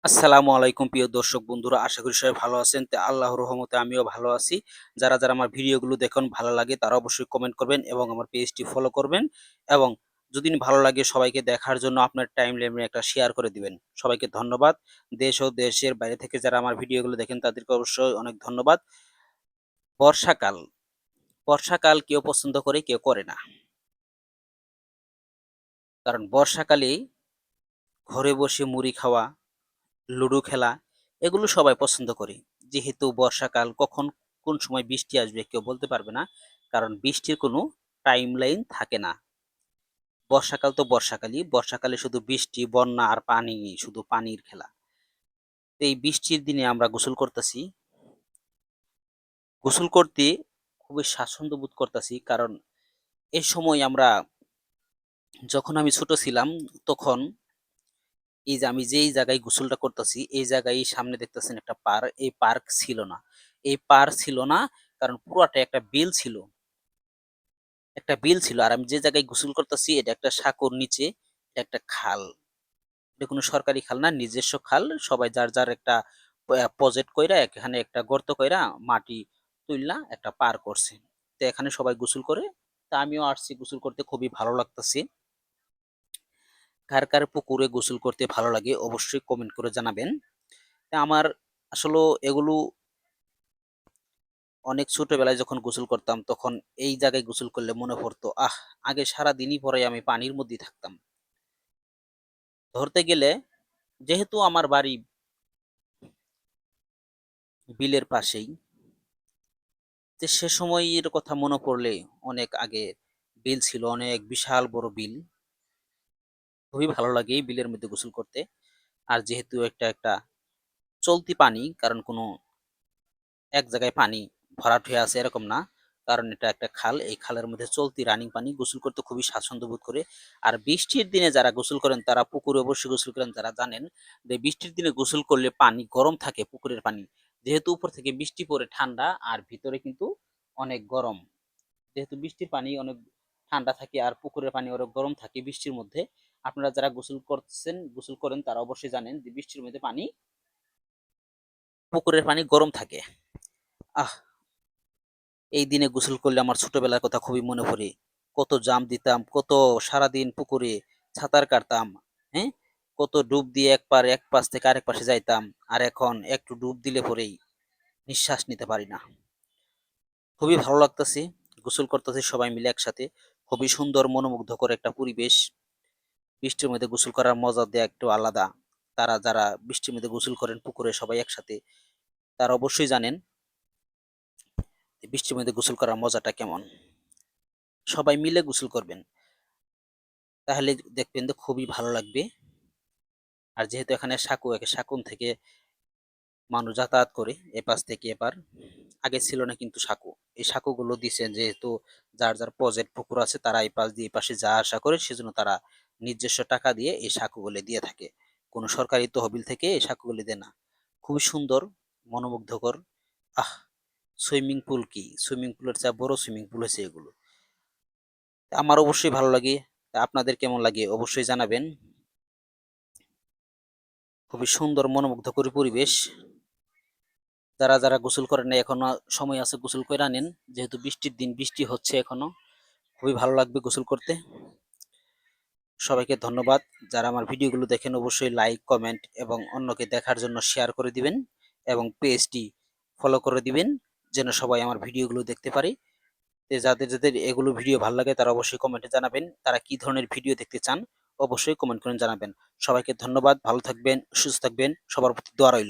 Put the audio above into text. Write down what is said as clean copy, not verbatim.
আসসালামু আলাইকুম প্রিয় দর্শক বন্ধুরা, আশা করি সবাই ভালো আছেন। তো আল্লাহর রহমতে আমিও ভালো আছি। যারা আমার ভিডিওগুলো দেখুন ভালো লাগে তারা অবশ্যই কমেন্ট করবেন এবং আমার পেজটি ফলো করবেন এবং যদি ভালো লাগে সবাইকে দেখার জন্য আপনার টাইমলাইনে একটা শেয়ার করে দিবেন। সবাইকে ধন্যবাদ। দেশ ও দেশের বাইরে থেকে যারা আমার ভিডিওগুলো দেখেন তাদেরকে অবশ্যই অনেক ধন্যবাদ। বর্ষাকাল, বর্ষাকাল কেউ পছন্দ করে কেউ করে না। কারণ বর্ষাকালেই ঘরে বসে মুড়ি খাওয়া, লুডো খেলা এগুলো সবাই পছন্দ করি। যেহেতু বর্ষাকাল কখন কোন সময় বৃষ্টি আসবে কেউ বলতে পারবে না। কারণ বৃষ্টির কোনো টাইম লাইন থাকে না। বর্ষাকাল তো বর্ষাকালই। বর্ষাকালে শুধু বৃষ্টি, বন্যা আর পানি, শুধু পানির খেলা। তো এই বৃষ্টির দিনে আমরা গোসল করতেছি। গোসল করতে খুবই স্বাচ্ছন্দ্য বোধ করতেছি। কারণ এই সময় আমরা যখন আমি ছোট ছিলাম তখন এই যে আমি যেই জায়গায় গোসলটা করতেছি এই জায়গায় সামনে দেখতেছেন একটা পার্ক, এই পার্ক ছিল না। এই পার্ক ছিল না কারণ পুরাটা একটা বিল ছিল। একটা বিল ছিল আর আমি যে জায়গায় গোসল করতেছি এটা একটা সাঁকোর নিচে, এটা একটা খাল। এটা কোনো সরকারি খাল না, নিজস্ব খাল। সবাই যার একটা প্রজেক্ট কইরা এখানে একটা গর্ত কইরা মাটি তুইলা একটা পার করছে। তো এখানে সবাই গোসল করে। তা আমিও আসছি গোসল করতে, খুবই ভালো লাগতেছে। কার পুকুরে গোসল করতে ভালো লাগে অবশ্যই কমেন্ট করে জানাবেন। তা আমার আসলে এগুলো অনেক ছোটবেলায় যখন গোসল করতাম তখন এই জায়গায় গোসল করলে মনে পড়তো, আগে সারা দিনই পরে আমি পানির মধ্যেই থাকতাম। ধরতে গেলে যেহেতু আমার বাড়ি বিলের পাশেই, যে সে সময়ের কথা মনে পড়লে অনেক আগে বিল ছিল, অনেক বিশাল বড় বিল। খুবই ভালো লাগে এই বিলের মধ্যে গোসল করতে। আর যেহেতু একটা চলতি পানি, কারণ কোনো এক জায়গায় পানি ভরাট হয়ে আছে এরকম না। কারণ এটা একটা খাল, এই খালের মধ্যে চলতি রানিং পানি, গোসল করতে খুবই স্বাচ্ছন্দ্য বোধ করে। আর বৃষ্টির দিনে যারা গোসল করেন তারা পুকুরে অবশ্যই গোসল করেন, যারা জানেন যে বৃষ্টির দিনে গোসল করলে পানি গরম থাকে, পুকুরের পানি। যেহেতু উপর থেকে বৃষ্টি পড়ে ঠান্ডা আর ভিতরে কিন্তু অনেক গরম। যেহেতু বৃষ্টির পানি অনেক ঠান্ডা থাকে আর পুকুরের পানি অনেক গরম থাকে বৃষ্টির মধ্যে। আপনারা যারা গোসল করছেন, গোসল করেন তারা অবশ্যই জানেন যে বৃষ্টির মধ্যে পানি, পুকুরের পানি গরম থাকে। আহ এই দিনে গোসল করলে আমার ছোটবেলার কথা খুবই মনে পড়ে। কত জাম দিতাম, কত সারাদিন পুকুরে সাঁতার কাটতাম। হ্যাঁ, কত ডুব দিয়ে এক পাশ থেকে আরেক পাশে যাইতাম। আর এখন একটু ডুব দিলে পরেই নিঃশ্বাস নিতে পারি না। খুবই ভালো লাগতেছে, গোসল করতেছি সবাই মিলে একসাথে। খুবই সুন্দর মনোমুগ্ধকর একটা পরিবেশ। বৃষ্টির মধ্যে গোসল করার মজা দেয়া একটু আলাদা। যারা বৃষ্টির মধ্যে গোসল করেন পুকুরে সবাই একসাথে, তারা অবশ্যই জানেন যে বৃষ্টির মধ্যে গোসল করার মজাটা কেমন। সবাই মিলে গোসল করবেন, তাহলে দেখবেন যে খুবই ভালো লাগবে। আর যেহেতু এখানে সাকুন থেকে মানুষ যাতায়াত করে এপাশ থেকে এপার। আগে ছিল না কিন্তু সাঁকো। এই সাঁকোগুলো দিছে যেহেতু যার প্রজেক্ট পুকুর আছে তারা এই পাশ দিয়ে এই পাশে যা আসা করে, সেজন্য তারা নিজস্ব টাকা দিয়ে এই সাঁকোগুলো দিয়ে থাকে। কোনো সরকারি তহবিল থেকে এই সাঁকোগুলো দেয় না। খুবই সুন্দর, মনোমুগ্ধকর। আহ সুইমিং পুল কি, সুইমিং পুলের চেয়ে বড় সুইমিং পুল হয়েছে এগুলো। আমার অবশ্যই ভালো লাগে। আপনাদের কেমন লাগে অবশ্যই জানাবেন। খুবই সুন্দর মনোমুগ্ধকর পরিবেশ। যারা গোসল করেন না এখনো সময় আছে, গোসল করে নেন। যেহেতু বৃষ্টির দিন, বৃষ্টি হচ্ছে এখনো, খুবই ভালো লাগবে গোসল করতে। সবাইকে ধন্যবাদ। যারা আমার ভিডিওগুলো দেখেন অবশ্যই লাইক, কমেন্ট এবং অন্যকে দেখার জন্য শেয়ার করে দিবেন এবং পেজটি ফলো করে দিবেন যেন সবাই আমার ভিডিওগুলো দেখতে পারে। যাদের এগুলো ভিডিও ভালো লাগে তারা অবশ্যই কমেন্টে জানাবেন তারা কি ধরনের ভিডিও দেখতে চান। অবশ্যই কমেন্ট করে জানাবেন। সবাইকে ধন্যবাদ, ভালো থাকবেন, সুস্থ থাকবেন, সবার প্রতি দোয়া রইল।